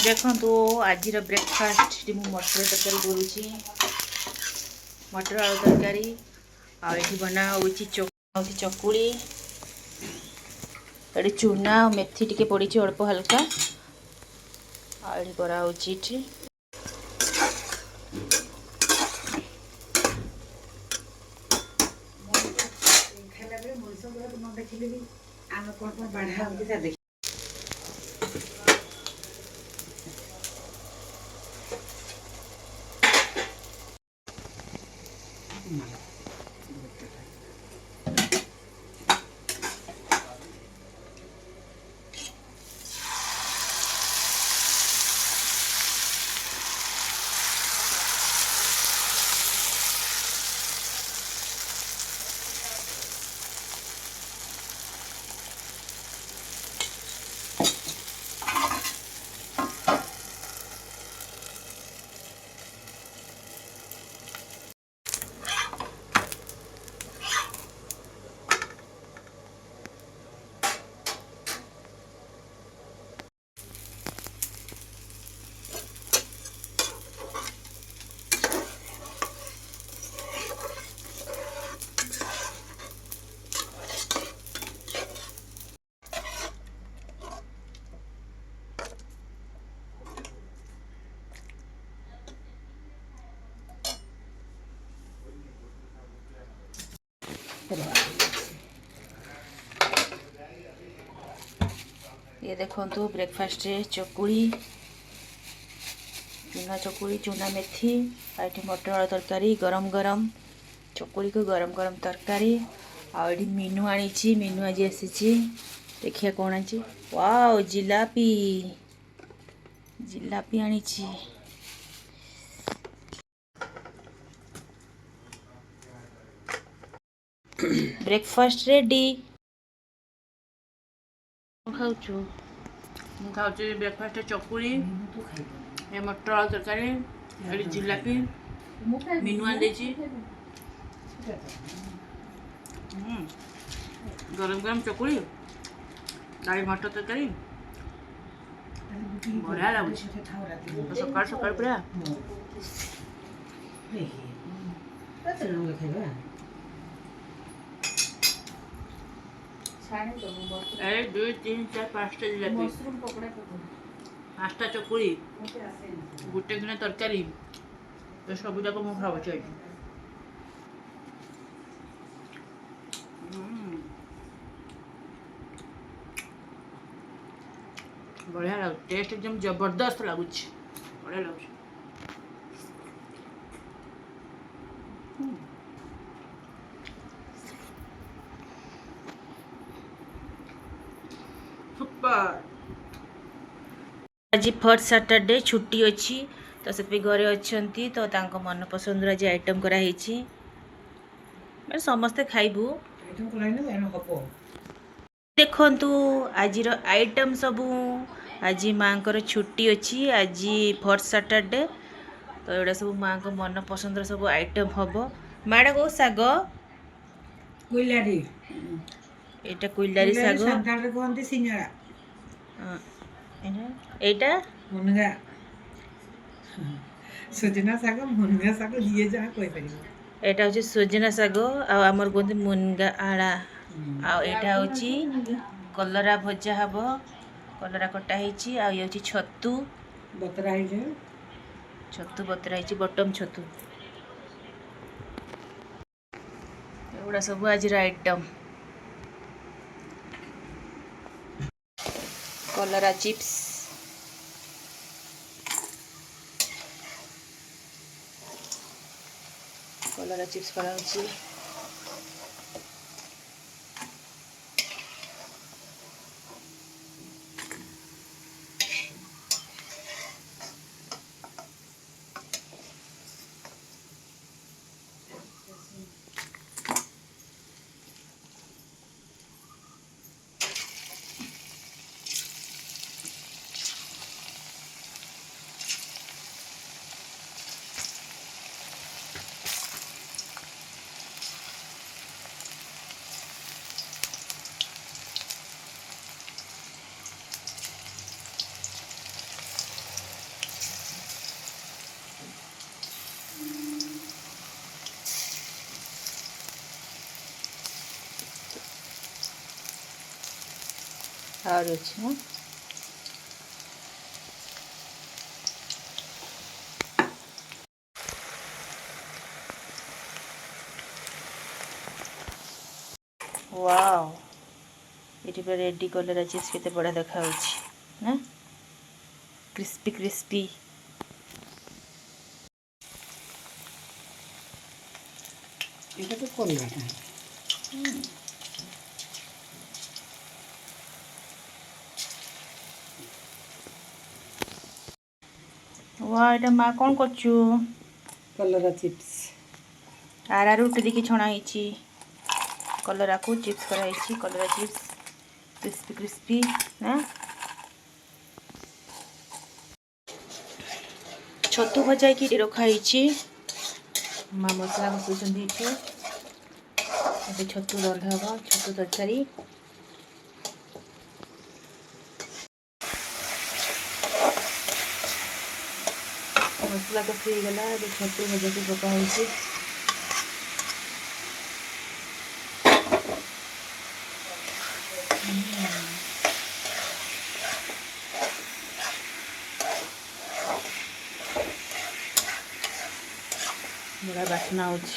देखो आज ब्रेकफास्ट मटर तरकारी करुँची मटर आलू तरकारी आठी बना चकुड़ी ये चूना मेथी टिके पड़ी अल्प हल्का आड़ी कराची ये देखो ब्रेकफास्ट रे चकुड़ी चूना मेथी आठी मटर आलू तरकारी गरम गरम चकुड़ी को गरम गरम तरकारी आठी मीनू आनी मीनू आज आसी देखिए कौन आज वाओ जिलापी जिलापी आनी ब्रेकफास्ट रेडी खाऊचु खाऊचु ब्रेकफास्ट चकुड़ी ये मटर आलू तरकारी ये जिलापी मीनू आनी गरम गरम चकुड़ी दाढ़ी मटर तरकारी बढ़िया लगुच सकाल सकाल पूरा एक दुई तीन चार पाँचटा जिलापी पाँचटा चकुड़ी गोटे किना तरकारी तो सब जाक मुझे खाऊची आज बढ़िया लगे टेस्ट एकदम जबरदस्त लगुच बढ़िया लगुच सुपर आज फर्स्ट सैटरडे छुट्टी अच्छी तो से घरे अच्छा तो तांको मन पसंद आज आइटम कराई समस्ते खाइबू देखंतु आज आइटम सबू आज माँ को छुट्टी अच्छी आज फर्स्ट सैटरडे तो एटा सब माँ को मन पसंद सब आइटम हम माड़ा को साग कुइलारी एटा कुइलारी साग संताल कहते सिंगड़ा एटा मुनगा सुजना साग मुनगा साग जी जहाँ कहि परिबो एटा होची सुजना साग आ हमर कहते मुनगा आड़ा आ एटा होची कलरा भजा हबो कलरा कटा ହେଇची आ ये होची छत्तू बतरा है छत्तू बतरा ହେଇची बटम छत्तू एगुड़ा सब आज आइटम कलरा चिप्स कलरा चिप्स करा होची ଆହୁରି ଅଛି ହଁ ୱାଓ ଏଠି ପୁରା ରେଡ଼ି କଲରା ଚିପ୍ସ କେତେ ବଢ଼ିଆ ଦେଖାଯାଉଛି ନା କ୍ରିସ୍ପି କ୍ରିସ୍ପି এটা তো কলরাটা वा এটা মা କ'ଣ করଛୁ କଲରା ଚିପ୍ସ ଆରାରୁ ଉଠିକି ଛଣା ହେଇଛି କଲରାକୁ ଚିପ୍ସ କରାହେଇଛି କଲରା ଚିପ୍ସ କ୍ରିସ୍ପି କ୍ରିସ୍ପି ନା ଛତୁ ଭଜା ହେଇକି ଏଠି ରଖାହେଇଛି ମା ମସଲା ବସାଉଛନ୍ତି ଏଠି ଏବେ ଛତୁ ରନ୍ଧା ହେବ ଛତୁ ତରକାରୀ ମସଲା କଷି ହେଇଗଲା ଏବେ ଛତୁ ଭଜାକୁ ପକା ହେଉଛି ବଢ଼ିଆ ବାସ୍ନା ହେଉଛି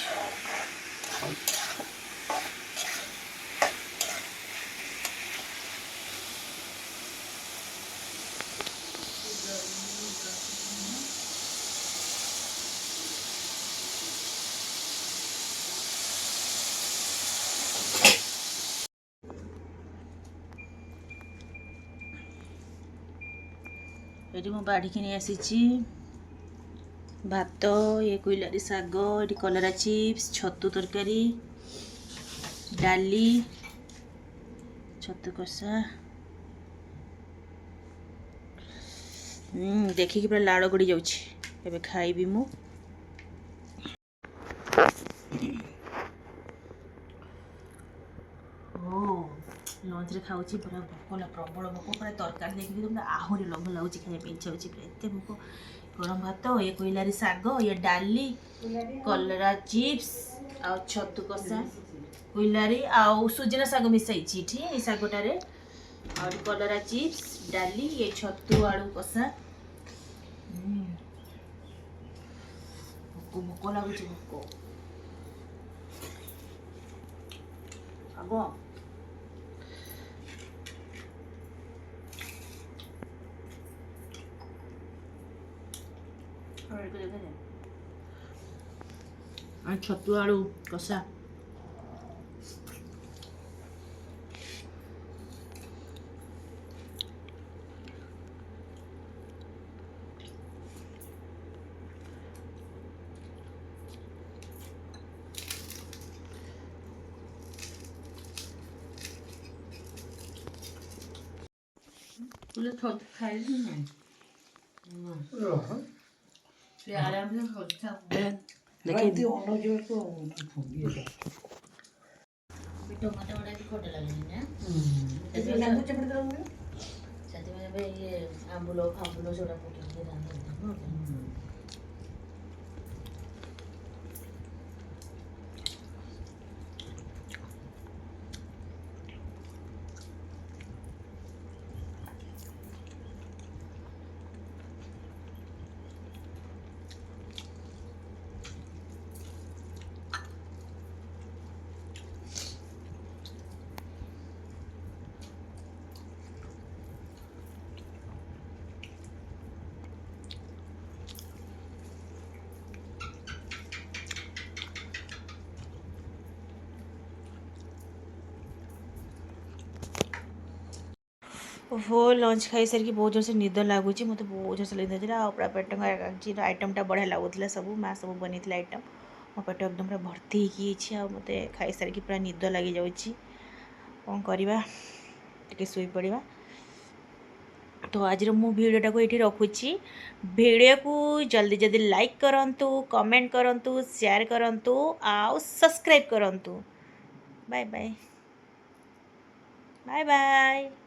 ଏଠି ମୁଁ ବାଢ଼ିକି ନେଇ ଆସିଛି ଭାତ ଏ କୁଇଲାରୀ ଶାଗ ଏଠି କଲରା ଚିପ୍ସ ଛତୁ ତରକାରୀ ଡାଲି ଛତୁ କଷା ଦେଖିକି ପୁରା ଲାଳ ଗଡ଼ି ଯାଉଛି ଏବେ ଖାଇବି ମୁଁ ଲଞ୍ଚରେ ଖାଉଛି ପୁରା ଭୋକ ପ୍ରବଳ ଭୋକ ପୁରା ତରକାରୀ ଦେଖିକି ତ ଆହୁରି ଲୋଭ ଲାଗୁଛି ଖାଇବା ପାଇଁ ଇଚ୍ଛା ହେଉଛି ପୁରା ଏତେ ଭୋକ ଗରମ ଭାତ ଏ କୋଇଲାରୀ ଶାଗ ଇଏ ଡାଲି କଲରା ଚିପ୍ସ ଆଉ ଛତୁ କଷା କୋଇଲାରୀ ଆଉ ସୁଜନା ଶାଗ ମିଶାଇଛି ଏଠି ଏଇ ଶାଗଟାରେ ଆଉ କଲରା ଚିପ୍ସ ଡାଲି ଏ ଛତୁ ଆଳୁ କଷା ଭୋକ ଭୋକ ଲାଗୁଛି ଭୋକ ଆଗ ଛତୁ ଆଳୁ କଷା ଖାଇଲି ନାହିଁ ଆରାମରେ ଦେଖେଇ ଟମାଟୋ ଗୁଡ଼ା ବି ଖଟା ଲାଗେନି ନା ସେଥିପାଇଁ ଏବେ ଇଏ ଆମ୍ବୁଲ ଫାମ୍ବୁଲ ସେଗୁଡ଼ା ପକେଇକି ରାନ୍ଧନ୍ତି ओहो लंच खाई सारिकी बहुत जोर से निद लगुच मत बहुत जोर से निद होता है पूरा पेट आइटमटा बढ़िया लगुला सब माँ सब बनी आइटम मो पेट एकदम पूरा भर्ती हो मत खाई सारिकी पूरा निद लगी जाऊँगी कौन करवा टे शुई पड़ा तो आज मु भिडियोटा को ये रखुची भिडियो को जल्दी जल्दी लाइक करंतु कमेंट करंतु शेयर करंतु आउ सब्सक्राइब करंतु बाय बाय बाय बाय।